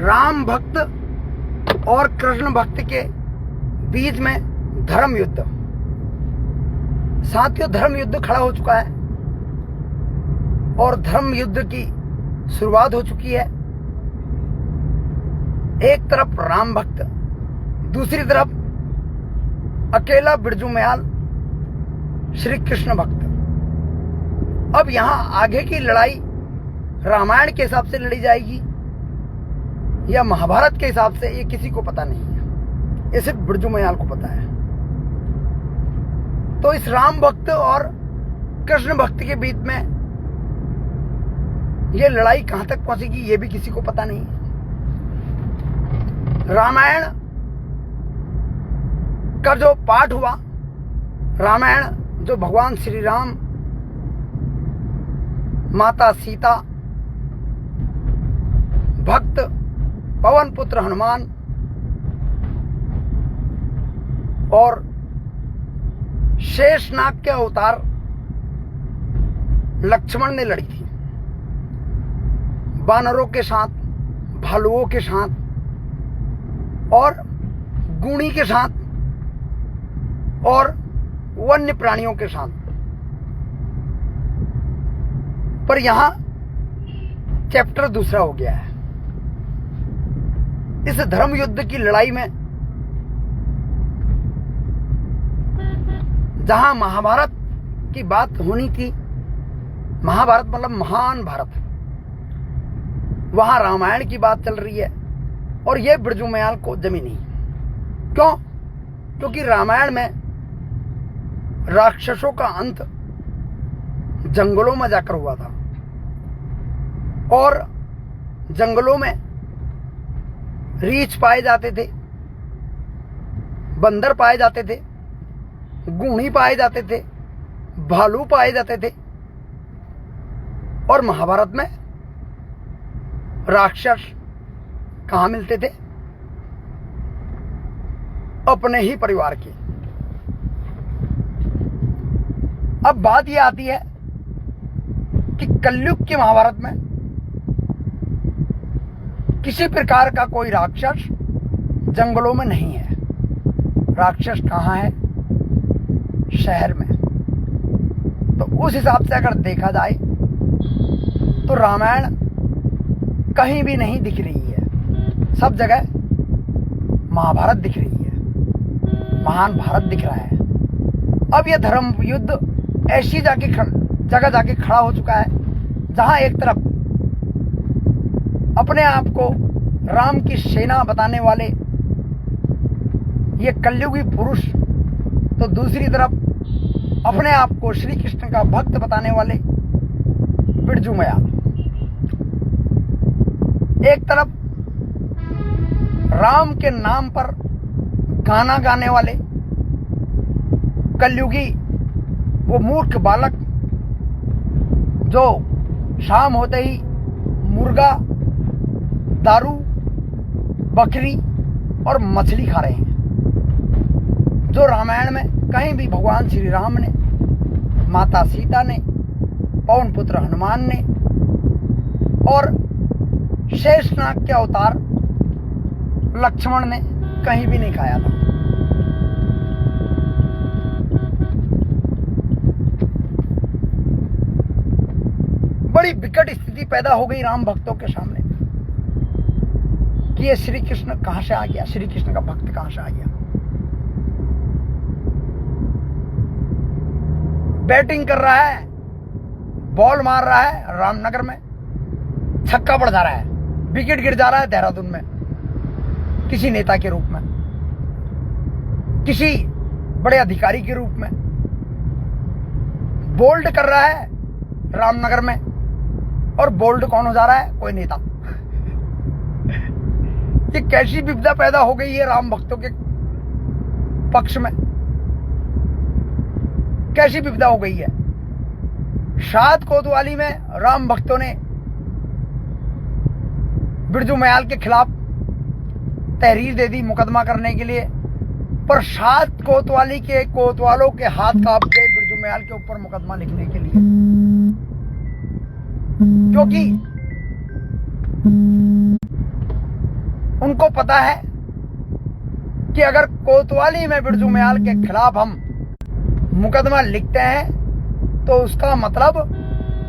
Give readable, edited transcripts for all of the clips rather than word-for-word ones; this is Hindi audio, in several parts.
राम भक्त और कृष्ण भक्त के बीच में धर्म युद्ध। साथियों, धर्म युद्ध खड़ा हो चुका है और धर्म युद्ध की शुरुआत हो चुकी है। एक तरफ राम भक्त, दूसरी तरफ अकेला बिरजू मयाल श्री कृष्ण भक्त। अब यहां आगे की लड़ाई रामायण के हिसाब से लड़ी जाएगी या महाभारत के हिसाब से, ये किसी को पता नहीं है, ये सिर्फ बिरजू मयाल को पता है। तो इस राम भक्त और कृष्ण भक्त के बीच में ये लड़ाई कहां तक पहुंचेगी, ये भी किसी को पता नहीं है। रामायण का जो पाठ हुआ, रामायण जो भगवान श्री राम, माता सीता, भक्त पवन पुत्र हनुमान और शेषनाग के अवतार लक्ष्मण ने लड़ी थी, बानरों के साथ, भालुओं के साथ और गूणी के साथ और वन्य प्राणियों के साथ। पर यहां चैप्टर दूसरा हो गया है। इस धर्म युद्ध की लड़ाई में जहां महाभारत की बात होनी थी, महाभारत मतलब महान भारत, वहां रामायण की बात चल रही है और यह बिरजू मयाल को जमी नहीं। क्यों? क्योंकि रामायण में राक्षसों का अंत जंगलों में जाकर हुआ था और जंगलों में रीछ पाए जाते थे, बंदर पाए जाते थे, गूणी पाए जाते थे, भालू पाए जाते थे। और महाभारत में राक्षस कहां मिलते थे? अपने ही परिवार के। अब बात यह आती है कि कलयुग के महाभारत में किसी प्रकार का कोई राक्षस जंगलों में नहीं है। राक्षस कहां है? शहर में। तो उस हिसाब से अगर देखा जाए तो रामायण कहीं भी नहीं दिख रही है, सब जगह महाभारत दिख रही है, महान भारत दिख रहा है। अब यह धर्म युद्ध ऐसी जगह जाके खड़ा हो चुका है जहां एक तरफ अपने आप को राम की सेना बताने वाले ये कलयुगी पुरुष, तो दूसरी तरफ अपने आप को श्री कृष्ण का भक्त बताने वाले बिरजू मयाल। एक तरफ राम के नाम पर गाना गाने वाले कलयुगी वो मूर्ख बालक जो शाम होते ही मुर्गा, दारू, बकरी और मछली खा रहे हैं, जो रामायण में कहीं भी भगवान श्री राम ने, माता सीता ने, पवन पुत्र हनुमान ने और शेषनाग के अवतार लक्ष्मण ने कहीं भी नहीं खाया था। बड़ी विकट स्थिति पैदा हो गई राम भक्तों के सामने कि ये श्री कृष्ण कहां से आ गया, श्री कृष्ण का भक्त कहां से आ गया। बैटिंग कर रहा है, बॉल मार रहा है, रामनगर में छक्का पड़ जा रहा है, विकेट गिर जा रहा है देहरादून में, किसी नेता के रूप में, किसी बड़े अधिकारी के रूप में बोल्ड कर रहा है रामनगर में। और बोल्ड कौन हो जा रहा है? कोई नेता। ये कैसी विपदा पैदा हो गई है राम भक्तों के पक्ष में, कैसी विपदा हो गई है। शाद कोतवाली में राम भक्तों ने बिरजू मयाल के खिलाफ तहरीर दे दी मुकदमा करने के लिए, पर शाद कोतवाली के कोतवालों के हाथ कांप गए बिरजू मयाल के ऊपर मुकदमा लिखने के लिए, क्योंकि उनको पता है कि अगर कोतवाली में बिरजू मयाल के खिलाफ हम मुकदमा लिखते हैं तो उसका मतलब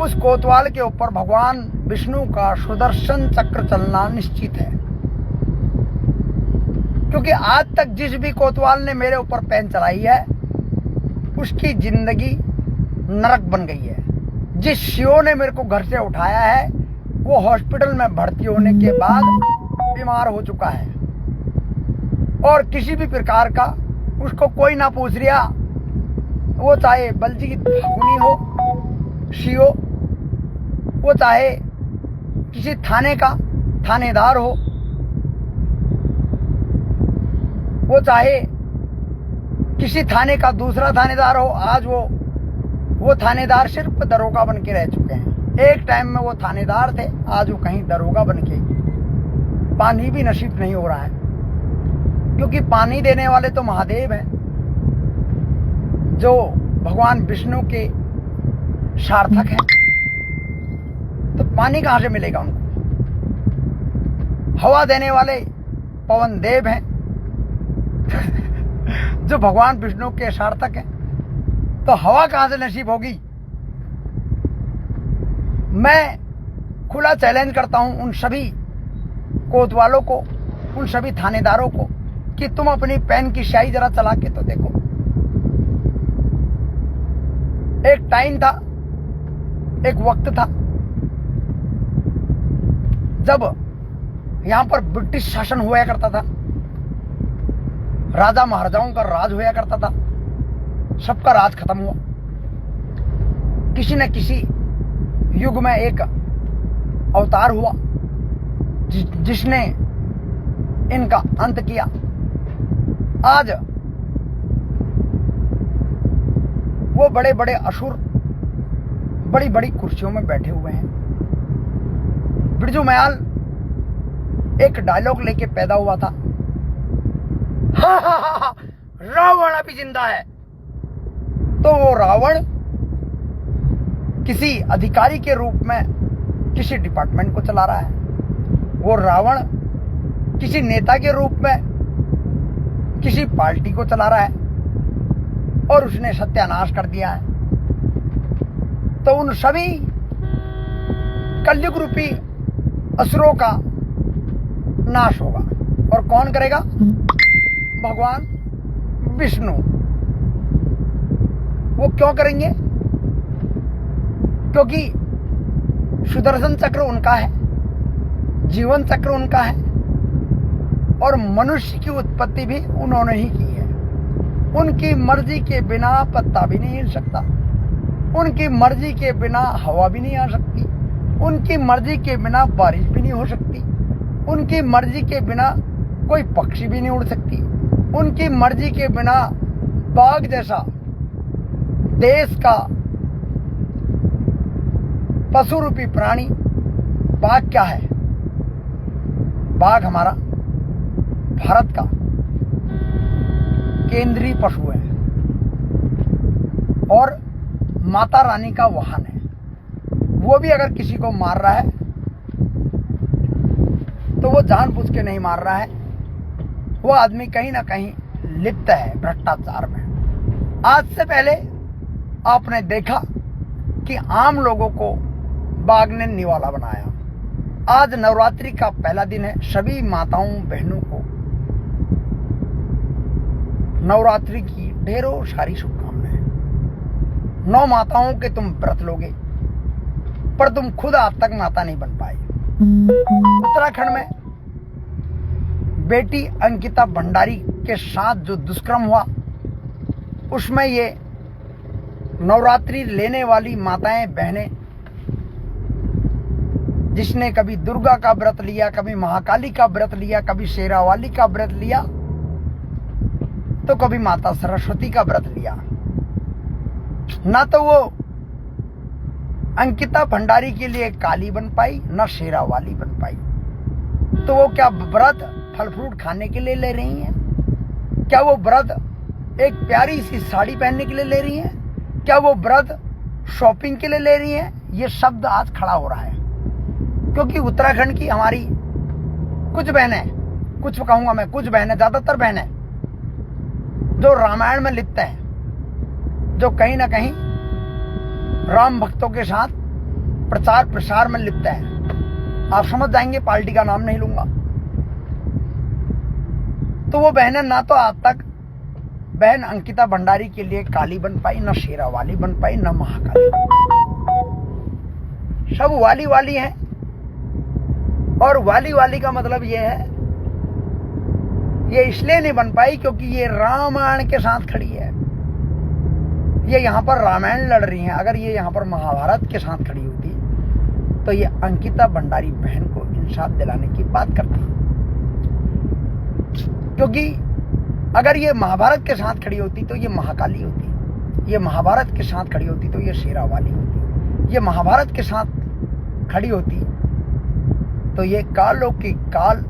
उस कोतवाल के ऊपर भगवान विष्णु का सुदर्शन चक्र चलना निश्चित है। क्योंकि आज तक जिस भी कोतवाल ने मेरे ऊपर पेन चलाई है उसकी जिंदगी नरक बन गई है। जिस सीओ ने मेरे को घर से उठाया है वो हॉस्पिटल में भर्ती होने के बाद बीमार हो चुका है और किसी भी प्रकार का उसको कोई ना पूछ रहा, वो चाहे बलजीत फाकुनी हो सीओ, वो चाहे किसी थाने का थानेदार हो, वो चाहे किसी थाने का दूसरा थानेदार हो। आज वो थानेदार सिर्फ दरोगा बन के रह चुके हैं। एक टाइम में वो थानेदार थे, आज वो कहीं दरोगा बन के पानी भी नसीब नहीं हो रहा है। क्योंकि पानी देने वाले तो महादेव हैं जो भगवान विष्णु के सार्थक हैं, तो पानी कहां से मिलेगा उनको। हवा देने वाले पवन देव हैं जो भगवान विष्णु के सार्थक हैं, तो हवा कहां से नसीब होगी। मैं खुला चैलेंज करता हूं उन सभी कोतवालों को, उन सभी थानेदारों को कि तुम अपनी पेन की स्याही जरा चला के तो देखो। एक टाइम था, एक वक्त था जब यहां पर ब्रिटिश शासन हुआ करता था, राजा महाराजाओं का राज हुआ करता था। सबका राज खत्म हुआ। किसी न किसी युग में एक अवतार हुआ जिसने इनका अंत किया। आज वो बड़े बड़े असुर बड़ी बड़ी कुर्सियों में बैठे हुए हैं। बिरजू मयाल एक डायलॉग लेके पैदा हुआ था, हा, रावण अभी जिंदा है। तो वो रावण किसी अधिकारी के रूप में किसी डिपार्टमेंट को चला रहा है, वो रावण किसी नेता के रूप में किसी पार्टी को चला रहा है और उसने सत्यानाश कर दिया है। तो उन सभी कलयुग रूपी असुरों का नाश होगा। और कौन करेगा? भगवान विष्णु। वो क्यों करेंगे? क्योंकि सुदर्शन चक्र उनका है, जीवन चक्र उनका है और मनुष्य की उत्पत्ति भी उन्होंने ही की है। उनकी मर्जी के बिना पत्ता भी नहीं हिल सकता, उनकी मर्जी के बिना हवा भी नहीं आ सकती, उनकी मर्जी के बिना बारिश भी नहीं हो सकती, उनकी मर्जी के बिना कोई पक्षी भी नहीं उड़ सकती, उनकी मर्जी के बिना बाघ जैसा देश का पशु रूपी प्राणी, बाघ क्या है? बाघ हमारा भारत का केंद्रीय पशु है और माता रानी का वाहन है। वो भी अगर किसी को मार रहा है तो वो जानबूझ के नहीं मार रहा है, वो आदमी कहीं ना कहीं लिप्त है भ्रष्टाचार में। आज से पहले आपने देखा कि आम लोगों को बाघ ने निवाला बनाया। आज नवरात्रि का पहला दिन है। सभी माताओं बहनों को नवरात्रि की ढेरों सारी शुभकामनाएं। 9 माताओं के तुम व्रत लोगे पर तुम खुद आज तक माता नहीं बन पाए। उत्तराखंड में बेटी अंकिता भंडारी के साथ जो दुष्कर्म हुआ उसमें ये नवरात्रि लेने वाली माताएं बहनें, जिसने कभी दुर्गा का व्रत लिया, कभी महाकाली का व्रत लिया, कभी शेरावाली का व्रत लिया, तो कभी माता सरस्वती का व्रत लिया, ना तो वो अंकिता भंडारी के लिए काली बन पाई ना शेरावाली बन पाई। तो वो क्या व्रत फल फ्रूट खाने के लिए ले रही हैं? क्या वो व्रत एक प्यारी सी साड़ी पहनने के लिए ले रही हैं? क्या वो व्रत शॉपिंग के लिए ले रही हैं? ये शब्द आज खड़ा हो रहा है क्योंकि उत्तराखंड की हमारी कुछ बहनें कुछ कहूंगा मैं, कुछ बहनें, ज्यादातर बहनें जो रामायण में लिप्त हैं, जो कहीं ना कहीं राम भक्तों के साथ प्रचार प्रसार में लिप्त हैं, आप समझ जाएंगे, पार्टी का नाम नहीं लूंगा। तो वो बहनें ना तो आज तक बहन अंकिता भंडारी के लिए काली बन पाई, न शेरावाली बन पाई, न महाकाली, सब वाली वाली हैं। और वाली वाली का मतलब ये है, ये इसलिए नहीं बन पाई क्योंकि ये रामायण के साथ खड़ी है, ये यहां पर रामायण लड़ रही हैं। अगर ये यहां पर महाभारत के साथ खड़ी होती तो ये अंकिता भंडारी बहन को इंसाफ दिलाने की बात करती, क्योंकि अगर ये महाभारत के साथ खड़ी होती तो ये महाकाली होती, ये महाभारत के साथ खड़ी होती तो ये शेरावाली होती, ये महाभारत के साथ खड़ी होती तो ये कालों की काल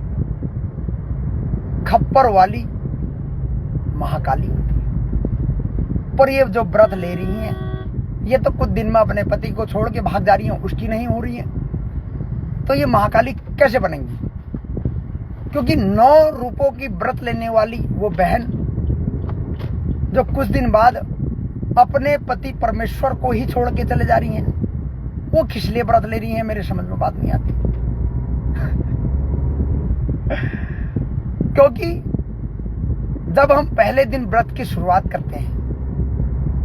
खप्पर वाली महाकाली होती। पर ये जो व्रत ले रही हैं, ये तो कुछ दिन में अपने पति को छोड़ के भाग जा रही हैं, उसकी नहीं हो रही है, तो ये महाकाली कैसे बनेंगी? क्योंकि 9 रूपों की व्रत लेने वाली वो बहन जो कुछ दिन बाद अपने पति परमेश्वर को ही छोड़ के चले जा रही हैं, वो किस लिए व्रत ले रही हैं, मेरे समझ में बात नहीं आती। क्योंकि जब हम पहले दिन व्रत की शुरुआत करते हैं,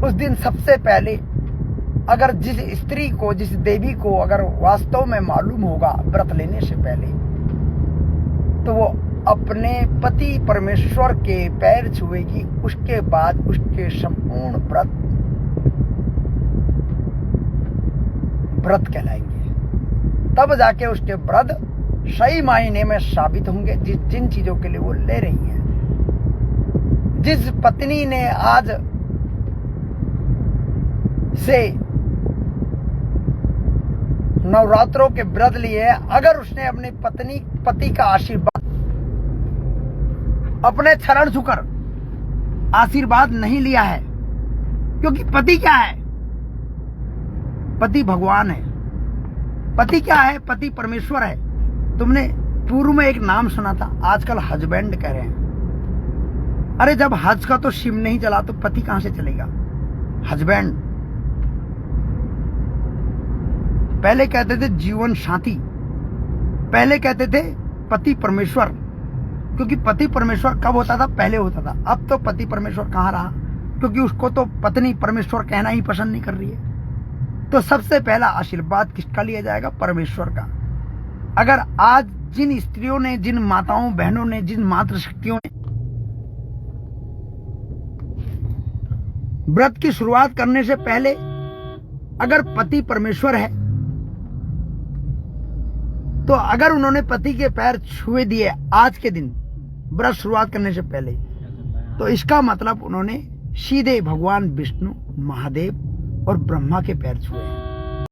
उस दिन सबसे पहले अगर जिस स्त्री को, जिस देवी को अगर वास्तव में मालूम होगा व्रत लेने से पहले, तो वो अपने पति परमेश्वर के पैर छुएगी, उसके बाद उसके संपूर्ण व्रत कहलाएंगे। तब जाके उसके व्रत सही मायने में साबित होंगे, जिन चीजों के लिए वो ले रही हैं। जिस पत्नी ने आज से नवरात्रों के व्रत लिए, अगर उसने अपनी पति का आशीर्वाद, अपने चरण छूकर आशीर्वाद नहीं लिया है, क्योंकि पति क्या है? पति भगवान है। पति क्या है? पति परमेश्वर है। तुमने पूर्व में एक नाम सुना था, आजकल हस्बैंड कह रहे हैं। अरे जब हज का तो शिव नहीं चला तो पति कहां से चलेगा? हस्बैंड। पहले कहते थे जीवन साथी, पहले कहते थे पति परमेश्वर, क्योंकि पति परमेश्वर कब होता था? पहले होता था। अब तो पति परमेश्वर कहां रहा, क्योंकि उसको तो पत्नी परमेश्वर कहना ही पसंद नहीं कर रही है। तो सबसे पहला आशीर्वाद किसका लिया जाएगा? परमेश्वर का। अगर आज जिन स्त्रियों ने, जिन माताओं बहनों ने, जिन मातृशक्तियों ने व्रत की शुरुआत करने से पहले अगर पति परमेश्वर है, तो अगर उन्होंने पति के पैर छुए दिए आज के दिन व्रत शुरुआत करने से पहले, तो इसका मतलब उन्होंने सीधे भगवान विष्णु, महादेव और ब्रह्मा के पैर छुए।